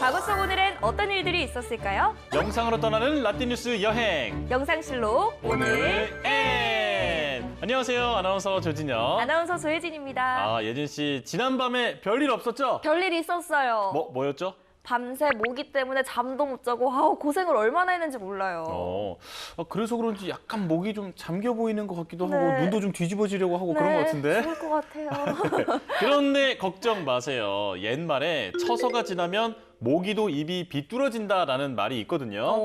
과거 속 오늘엔 어떤 일들이 있었을까요? 영상으로 떠나는 라떼뉴스 여행. 영상실록 오늘 N. 안녕하세요. 아나운서 조진영. 아나운서 조혜진입니다. 예진 씨 지난밤에 별일 없었죠? 별일이 있었어요. 뭐였죠? 밤새 모기 때문에 잠도 못 자고 고생을 얼마나 했는지 몰라요. 그래서 그런지 약간 목이 좀 잠겨 보이는 것 같기도 하고 네. 눈도 좀 뒤집어지려고 하고 그런 것 같은데. 죽을 것 같아요. 그런데 걱정 마세요. 옛말에 처서가 지나면 모기도 입이 비뚤어진다라는 말이 있거든요.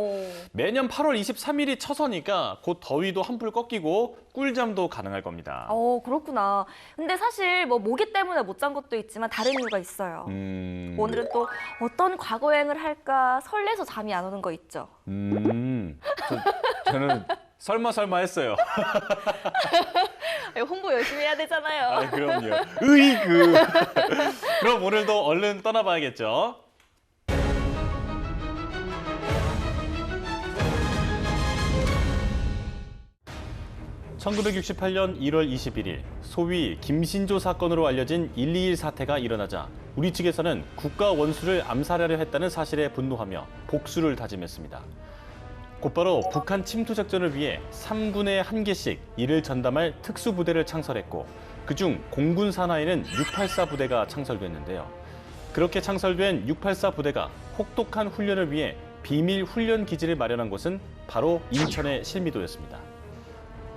매년 8월 23일이 처서니까 곧 더위도 한풀 꺾이고 꿀잠도 가능할 겁니다. 그렇구나. 근데 사실 뭐 모기 때문에 못 잔 것도 있지만 다른 이유가 있어요. 오늘은 또 어떤 과거 여행을 할까 설레서 잠이 안 오는 거 있죠. 저는 설마 했어요. 홍보 열심히 해야 되잖아요. 그럼요. 으이그. 그럼 오늘도 얼른 떠나봐야겠죠. 1968년 1월 21일 소위 김신조 사건으로 알려진 121 사태가 일어나자 우리 측에서는 국가 원수를 암살하려 했다는 사실에 분노하며 복수를 다짐했습니다. 곧바로 북한 침투 작전을 위해 3군에 1개씩 이를 전담할 특수부대를 창설했고 그중 공군 산하에는 684 부대가 창설됐는데요. 그렇게 창설된 684 부대가 혹독한 훈련을 위해 비밀 훈련 기지를 마련한 곳은 바로 인천의 실미도였습니다.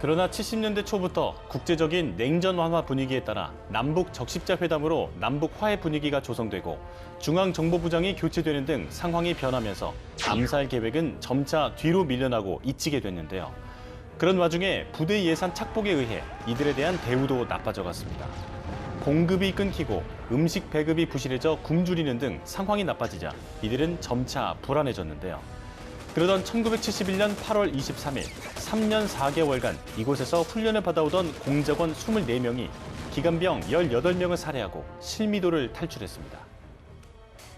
그러나 70년대 초부터 국제적인 냉전 완화 분위기에 따라 남북 적십자 회담으로 남북 화해 분위기가 조성되고 중앙정보부장이 교체되는 등 상황이 변하면서 암살 계획은 점차 뒤로 밀려나고 잊히게 됐는데요. 그런 와중에 부대 예산 착복에 의해 이들에 대한 대우도 나빠져 갔습니다. 공급이 끊기고 음식 배급이 부실해져 굶주리는 등 상황이 나빠지자 이들은 점차 불안해졌는데요. 그러던 1971년 8월 23일 3년 4개월간 이곳에서 훈련을 받아오던 공작원 24명이 기관병 18명을 살해하고 실미도를 탈출했습니다.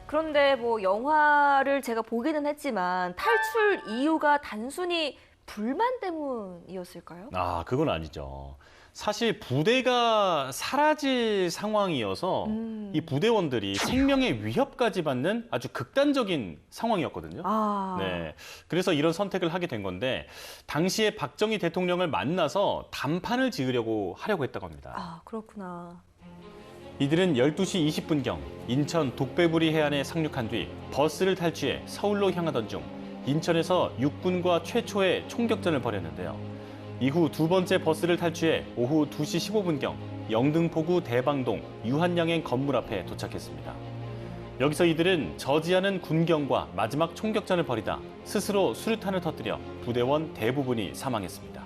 그런데 뭐 영화를 제가 보기는 했지만 탈출 이유가 단순히 불만 때문이었을까요? 그건 아니죠. 사실 부대가 사라질 상황이어서 이 부대원들이 생명의 위협까지 받는 아주 극단적인 상황이었거든요. 네, 그래서 이런 선택을 하게 된 건데 당시에 박정희 대통령을 만나서 담판을 지으려고 하려고 했다고 합니다. 그렇구나. 이들은 12시 20분경 인천 독배부리 해안에 상륙한 뒤 버스를 탈취해 서울로 향하던 중 인천에서 육군과 최초의 총격전을 벌였는데요. 이후 두 번째 버스를 탈취해 오후 2시 15분경 영등포구 대방동 유한양행 건물 앞에 도착했습니다. 여기서 이들은 저지하는 군경과 마지막 총격전을 벌이다 스스로 수류탄을 터뜨려 부대원 대부분이 사망했습니다.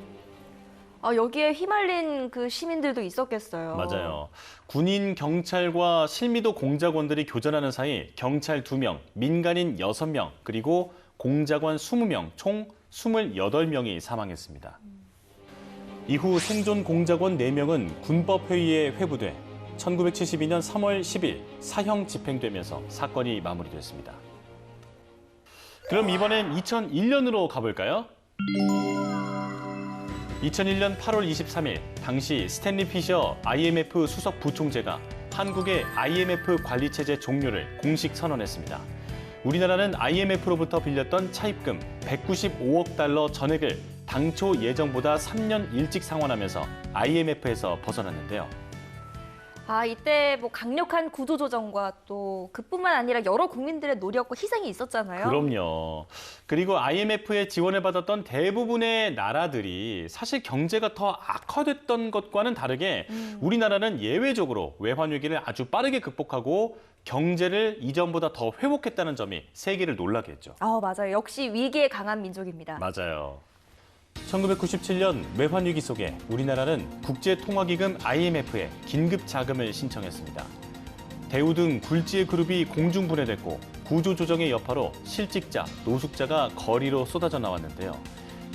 여기에 휘말린 그 시민들도 있었겠어요. 맞아요. 군인, 경찰과 실미도 공작원들이 교전하는 사이 경찰 2명, 민간인 6명, 그리고 공작원 20명, 총 28명이 사망했습니다. 이후 생존 공작원 4명은 군법회의에 회부돼 1972년 3월 10일 사형 집행되면서 사건이 마무리됐습니다. 그럼 이번엔 2001년으로 가볼까요? 2001년 8월 23일 당시 스탠리 피셔 IMF 수석 부총재가 한국의 IMF 관리체제 종료를 공식 선언했습니다. 우리나라는 IMF로부터 빌렸던 차입금 195억 달러 전액을 당초 예정보다 3년 일찍 상환하면서 IMF에서 벗어났는데요. 이때 뭐 강력한 구조조정과 또 그뿐만 아니라 여러 국민들의 노력과 희생이 있었잖아요. 그럼요. 그리고 IMF의 지원을 받았던 대부분의 나라들이 사실 경제가 더 악화됐던 것과는 다르게 우리나라는 예외적으로 외환위기를 아주 빠르게 극복하고 경제를 이전보다 더 회복했다는 점이 세계를 놀라게 했죠. 맞아요. 역시 위기에 강한 민족입니다. 맞아요. 1997년 외환위기 속에 우리나라는 국제통화기금 IMF에 긴급 자금을 신청했습니다. 대우 등 굴지의 그룹이 공중분해됐고 구조조정의 여파로 실직자, 노숙자가 거리로 쏟아져 나왔는데요.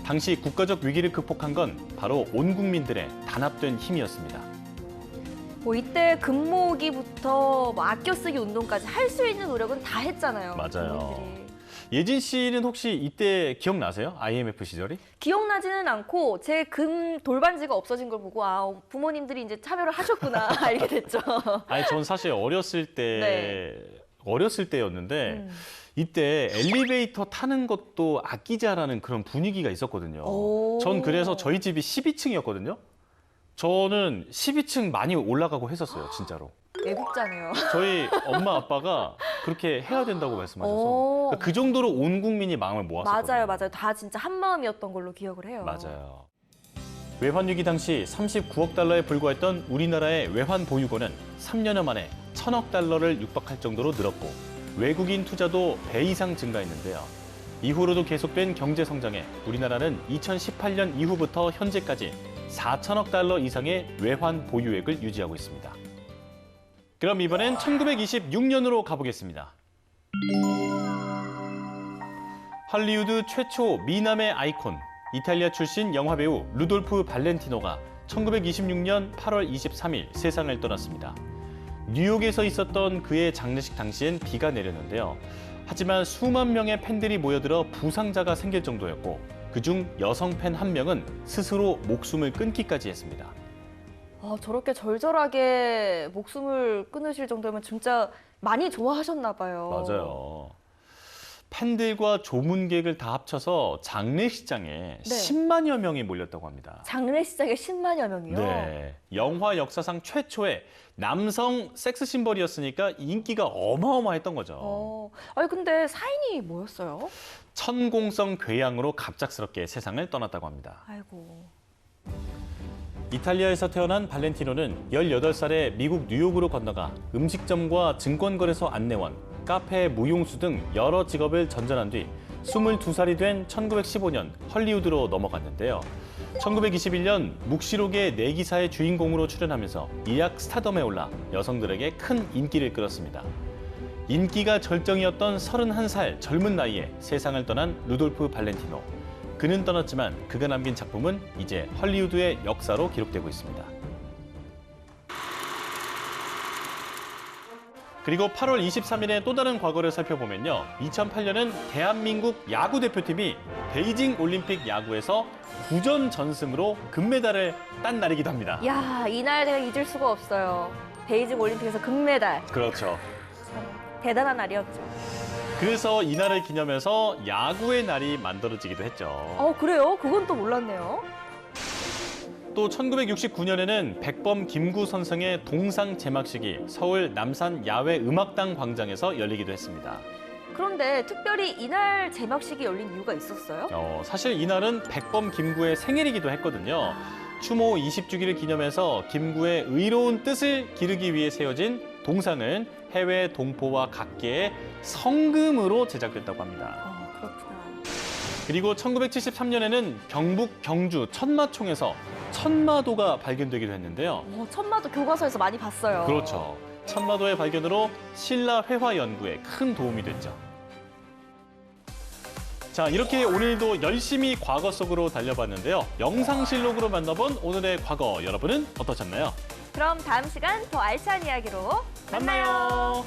당시 국가적 위기를 극복한 건 바로 온 국민들의 단합된 힘이었습니다. 이때 금모으기부터 아껴 쓰기 운동까지 할 수 있는 노력은 다 했잖아요. 맞아요. 국민들이. 예진 씨는 혹시 이때 기억나세요? IMF 시절이? 기억나지는 않고 제 금 돌반지가 없어진 걸 보고 부모님들이 이제 참여를 하셨구나 알게 됐죠. 전 사실 어렸을 때 어렸을 때였는데 이때 엘리베이터 타는 것도 아끼자라는 그런 분위기가 있었거든요. 오. 전 그래서 저희 집이 12층이었거든요. 저는 12층 많이 올라가고 했었어요, 진짜로. 애국자네요. 저희 엄마 아빠가 그렇게 해야 된다고 말씀하셔서 오. 그러니까 그 정도로 온 국민이 마음을 모았었거든요. 맞아요. 다 진짜 한 마음이었던 걸로 기억을 해요. 맞아요. 외환 위기 당시 39억 달러에 불과했던 우리나라의 외환 보유고는 3년여 만에 1,000억 달러를 육박할 정도로 늘었고 외국인 투자도 배 이상 증가했는데요. 이후로도 계속된 경제 성장에 우리나라는 2018년 이후부터 현재까지 4천억 달러 이상의 외환 보유액을 유지하고 있습니다. 그럼 이번엔 1926년으로 가보겠습니다. 할리우드 최초 미남의 아이콘, 이탈리아 출신 영화배우 루돌프 발렌티노가 1926년 8월 23일 세상을 떠났습니다. 뉴욕에서 있었던 그의 장례식 당시엔 비가 내렸는데요. 하지만 수만 명의 팬들이 모여들어 부상자가 생길 정도였고 그중 여성 팬 한 명은 스스로 목숨을 끊기까지 했습니다. 저렇게 절절하게 목숨을 끊으실 정도면 진짜 많이 좋아하셨나 봐요. 맞아요. 팬들과 조문객을 다 합쳐서 장례식장에 10만여 명이 몰렸다고 합니다. 장례식장에 10만여 명이요? 네. 영화 역사상 최초의 남성 섹스 심벌이었으니까 인기가 어마어마했던 거죠. 아니 근데 사인이 뭐였어요? 천공성 궤양으로 갑작스럽게 세상을 떠났다고 합니다. 아이고. 이탈리아에서 태어난 발렌티노는 18살에 미국 뉴욕으로 건너가 음식점과 증권거래소 안내원, 카페 무용수 등 여러 직업을 전전한 뒤 22살이 된 1915년 헐리우드로 넘어갔는데요. 1921년 묵시록의 내기사의 주인공으로 출연하면서 이약 스타덤에 올라 여성들에게 큰 인기를 끌었습니다. 인기가 절정이었던 31살 젊은 나이에 세상을 떠난 루돌프 발렌티노. 그는 떠났지만 그가 남긴 작품은 이제 헐리우드의 역사로 기록되고 있습니다. 그리고 8월 23일에 또 다른 과거를 살펴보면요. 2008년은 대한민국 야구 대표팀이 베이징 올림픽 야구에서 9전 전승으로 금메달을 딴 날이기도 합니다. 야, 이날 제가 잊을 수가 없어요. 베이징 올림픽에서 금메달. 그렇죠. 대단한 날이었죠. 그래서 이날을 기념해서 야구의 날이 만들어지기도 했죠. 그래요? 그건 또 몰랐네요. 또 1969년에는 백범 김구 선생의 동상 제막식이 서울 남산 야외 음악당 광장에서 열리기도 했습니다. 그런데 특별히 이날 제막식이 열린 이유가 있었어요? 사실 이날은 백범 김구의 생일이기도 했거든요. 추모 20주기를 기념해서 김구의 의로운 뜻을 기르기 위해 세워진 동상은 해외 동포와 각계의 성금으로 제작됐다고 합니다. 그렇구나. 그리고 1973년에는 경북 경주 천마총에서 천마도가 발견되기도 했는데요. 천마도 교과서에서 많이 봤어요. 그렇죠. 천마도의 발견으로 신라 회화 연구에 큰 도움이 됐죠. 자, 이렇게 오늘도 열심히 과거 속으로 달려봤는데요. 영상실록으로 만나본 오늘의 과거, 여러분은 어떠셨나요? 그럼 다음 시간 더 알찬 이야기로 만나요.